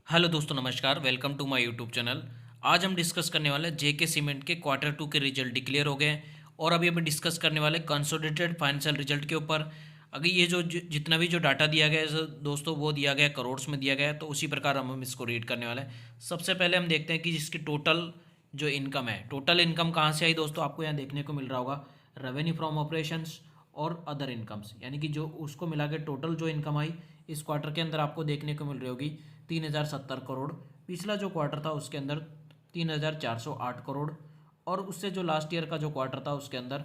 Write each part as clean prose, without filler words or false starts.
Hello दोस्तों, नमस्कार। Welcome to my YouTube channel. आज हम डिस्कस करने वाले हैं जेके सीमेंट के क्वार्टर टू के रिजल्ट डिक्लेयर हो गए हैं और अभी अभी डिस्कस करने वाले कंसोलिडेटेड फाइनेंशियल रिजल्ट के ऊपर। अगर ये जितना भी जो डाटा दिया गया है दोस्तों, वो दिया गया है करोड़्स में दिया गया है, तो उसी प्रकार हम इसको रीड करने वाले हैं। सबसे पहले हम देखते हैं कि जिसकी टोटल जो इनकम है, टोटल इनकम कहाँ से आई दोस्तों। आपको यहाँ देखने को मिल रहा होगा रेवेन्यू फ्रॉम ऑपरेशंस और अदर इनकम्स, यानी कि जो उसको मिला के टोटल जो इनकम आई इस क्वार्टर के अंदर आपको देखने को मिल रही होगी 3070 करोड़। पिछला जो क्वार्टर था उसके अंदर 3408 करोड़, और उससे जो लास्ट ईयर का जो क्वार्टर था उसके अंदर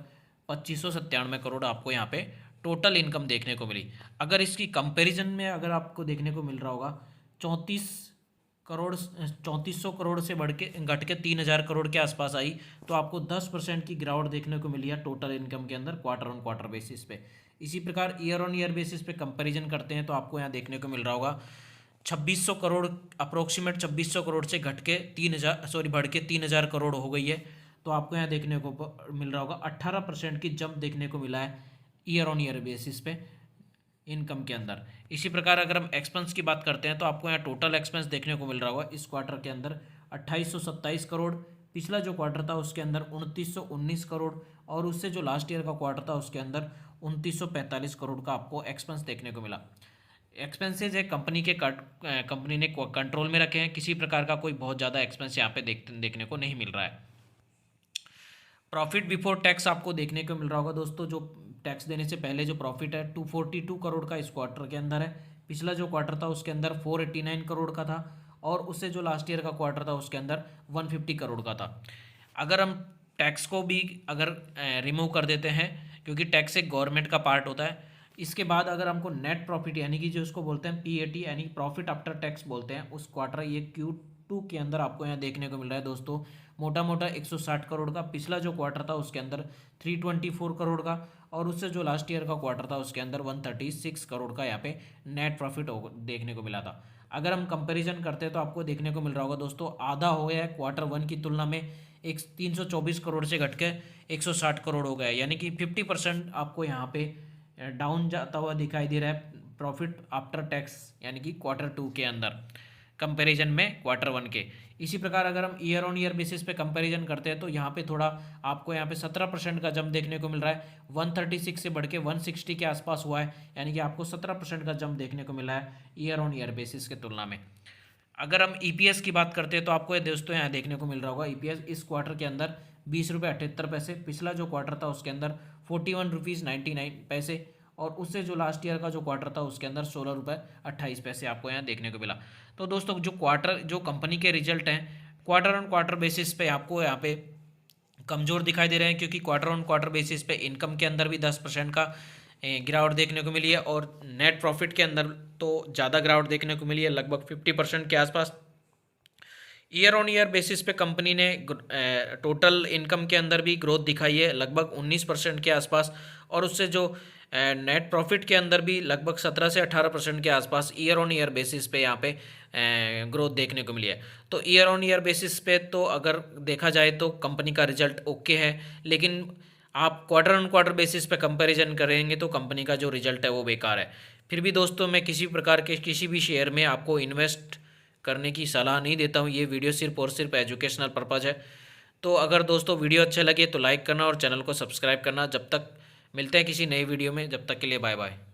2597 करोड़ आपको यहाँ पे टोटल इनकम देखने को मिली। अगर इसकी कंपैरिजन में अगर आपको देखने को मिल रहा होगा 3400 करोड़ से बढ़ के घट के 3000 करोड़ के आसपास आई, तो आपको 10% की गिरावट देखने को मिली है टोटल इनकम के अंदर क्वार्टर ऑन क्वार्टर बेसिस पे। इसी प्रकार ईयर ऑन ईयर बेसिस पे कंपैरिजन करते हैं तो आपको यहाँ देखने को मिल रहा होगा 2600 करोड़, अप्रोक्सीमेट 2600 करोड़ से घट के 3000 बढ़ के 3000 करोड़ हो गई है। तो आपको यहाँ देखने को मिल रहा होगा 18% की जंप देखने को मिला है ईयर ऑन ईयर बेसिस पे इनकम के अंदर। इसी प्रकार अगर हम एक्सपेंस की बात करते हैं तो आपको यहाँ टोटल एक्सपेंस देखने को मिल रहा होगा इस क्वार्टर के अंदर 2827 करोड़। पिछला जो क्वार्टर था उसके अंदर 2919 करोड़, और उससे जो लास्ट ईयर का क्वार्टर था उसके अंदर 2945 करोड़ का आपको एक्सपेंस देखने को मिला। एक्सपेंसेज है कंपनी के कंपनी ने कंट्रोल में रखे हैं, किसी प्रकार का कोई बहुत ज़्यादा एक्सपेंस यहाँ पे देखने को नहीं मिल रहा है। प्रॉफिट बिफोर टैक्स आपको देखने को मिल रहा होगा दोस्तों, जो टैक्स देने से पहले जो प्रॉफिट है 242 करोड़ का इस क्वार्टर के अंदर है। पिछला जो क्वार्टर था उसके अंदर 489 करोड़ का था, और उससे जो लास्ट ईयर का क्वार्टर था उसके अंदर 150 करोड़ का था। अगर हम टैक्स को भी अगर रिमूव कर देते हैं, क्योंकि टैक्स एक गवर्नमेंट का पार्ट होता है, इसके बाद अगर हमको नेट प्रॉफिट यानी कि जो उसको बोलते हैं पीएटी यानी प्रॉफिट आफ्टर टैक्स बोलते हैं, उस क्वार्टर ये Q2 के अंदर आपको यहाँ देखने को मिल रहा है दोस्तों मोटा मोटा 160 करोड़ का। पिछला जो क्वार्टर था उसके अंदर 324 करोड़ का, और उससे जो लास्ट ईयर का क्वार्टर था उसके अंदर 136 करोड़ का यहाँ पे नेट प्रॉफिट देखने को मिला था। अगर हम कंपैरिजन करते हैं तो आपको देखने को मिल रहा होगा दोस्तों आधा हो गया है क्वार्टर वन की तुलना में, एक 324 करोड़ से घट के 160 करोड़ हो गया है, यानी कि 50% आपको यहाँ पे डाउन जाता हुआ दिखाई दे रहा है प्रॉफिट आफ्टर टैक्स, यानी कि क्वार्टर टू के अंदर कंपैरिजन में क्वार्टर वन के। इसी प्रकार अगर हम ईयर ऑन ईयर बेसिस पे कंपैरिजन करते हैं तो यहाँ पे थोड़ा आपको यहाँ पे 17% का जंप देखने को मिल रहा है। 136 से बढ़ के 160 के आसपास हुआ है, यानी कि आपको 17% का जंप देखने को मिला है ईयर ऑन ईयर बेसिस के तुलना में। अगर हम ईपीएस की बात करते हैं तो आपको ये दोस्तों यहाँ देखने को मिल रहा होगा ईपीएस इस क्वार्टर के अंदर 20 रुपये 78 पैसे। पिछला जो क्वार्टर था उसके अंदर 41 रुपीज़ 99 पैसे, और उससे जो लास्ट ईयर का जो क्वार्टर था उसके अंदर 16 रुपये 28 पैसे आपको यहाँ देखने को मिला। तो दोस्तों जो कंपनी के रिजल्ट हैं क्वार्टर ऑन क्वार्टर बेसिस पे आपको यहाँ पे कमज़ोर दिखाई दे रहे हैं, क्योंकि क्वार्टर ऑन क्वार्टर बेसिस पे इनकम के अंदर भी 10% का गिरावट देखने को मिली है, और नेट प्रॉफिट के अंदर तो ज़्यादा गिरावट देखने को मिली है, लगभग 50% के आसपास। ईयर ऑन ईयर बेसिस पे कंपनी ने टोटल इनकम के अंदर भी ग्रोथ दिखाई है लगभग 19% के आसपास, और उससे जो नेट प्रॉफिट के अंदर भी लगभग 17 से 18% के आसपास ईयर ऑन ईयर बेसिस पे यहाँ पे ग्रोथ देखने को मिली है। तो ईयर ऑन ईयर बेसिस पे तो अगर देखा जाए तो कंपनी का रिजल्ट ओके है, लेकिन आप क्वार्टर ऑन क्वार्टर बेसिस पे कंपैरिजन करेंगे तो कंपनी का जो रिजल्ट है वो बेकार है। फिर भी दोस्तों मैं किसी प्रकार के किसी भी शेयर में आपको इन्वेस्ट करने की सलाह नहीं देता हूँ, ये वीडियो सिर्फ और सिर्फ एजुकेशनल पर्पज़ है। तो अगर दोस्तों वीडियो अच्छे लगे तो लाइक करना और चैनल को सब्सक्राइब करना। जब तक मिलते हैं किसी नई वीडियो में, जब तक के लिए बाय बाय।